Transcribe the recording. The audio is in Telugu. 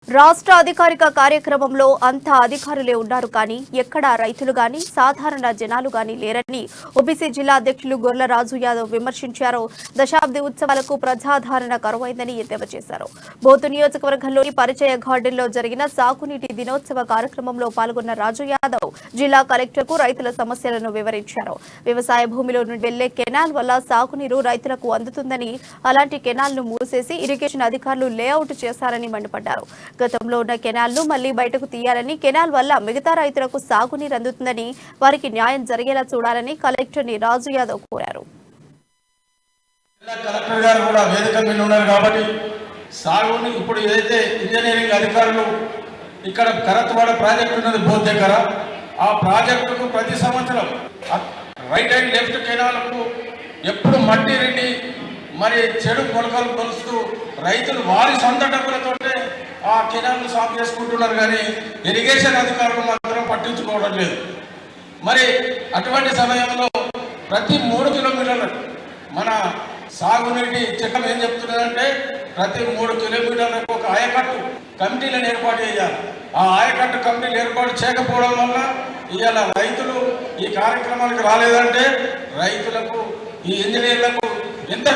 రాష్ట్ర అధికారిక కార్యక్రమంలో అంతా అధికారులే ఉన్నారు కానీ ఎక్కడా రైతులు గాని సాధారణ జనాలు గాని లేరని ఓబీసీ జిల్లా అధ్యక్షులు గొర్ల రాజు యాదవ్ విమర్శించారు. దశాబ్ది ఉత్సవాలకు ప్రజాదరణ కరువైందని ఎద్దేవా చేశారు. బోతు నియోజకవర్గంలోని పరిచయ గార్డెన్లో జరిగిన సాగునీటి దినోత్సవ కార్యక్రమంలో పాల్గొన్న రాజు యాదవ్ జిల్లా కలెక్టర్కు రైతుల సమస్యలను వివరించారు. వ్యవసాయ భూమిలో నుండి వెళ్లే కెనాల్ వల్ల సాగునీరు రైతులకు అందుతుందని, అలాంటి కెనాల్ను మూసేసి ఇరిగేషన్ అధికారులు లేఅవుట్ చేశారని మండిపడ్డారు. గతంలో ఉన్న కెనాల్ను మళ్లీ బయటకు తీయాలని, కెనాల్ వల్ల మిగతా రైతులకు సాగునీరు అందుతుందని, వారికి న్యాయం జరిగేలా చూడాలని కలెక్టర్ని రాజు యాదవ్ కోరారు. కలెక్టర్ గారు కూడా వేదిక మీద ఉన్నారు కాబట్టి సాగుని ఇప్పుడు ఏదైతే ఇంజనీరింగ్ అధికారులు ఇక్కడ కరత్వాడ ప్రాజెక్టు ఉన్నది బోత్ దగ్గర, ఆ ప్రాజెక్టుకు ప్రతి సంవత్సరం రైట్ అండ్ లెఫ్ట్ కెనాల్కు ఎప్పుడు మట్టి రెడ్డి మరి చెడు కొలకలు కొలుస్తూ రైతులు వారి సొంత డబ్బులతోటే ఆ కెనాల్ను సాగు చేసుకుంటున్నారు కానీ ఇరిగేషన్ అధికారులు మాత్రం పట్టించుకోవడం లేదు. మరి అటువంటి సమయంలో ప్రతి 3 కిలోమీటర్లకు మన సాగునీటి చట్టం ఏం చెప్తున్నదంటే ప్రతి 3 కిలోమీటర్లకు ఒక ఆయకట్టు కమిటీలను ఏర్పాటు చేయాలి. ఆ ఆయకట్టు కమిటీలు ఏర్పాటు చేయకపోవడం వల్ల ఇవాళ రైతులు ఈ కార్యక్రమానికి రాలేదంటే రైతులకు ఈ ఇంజనీర్లకు ఎంత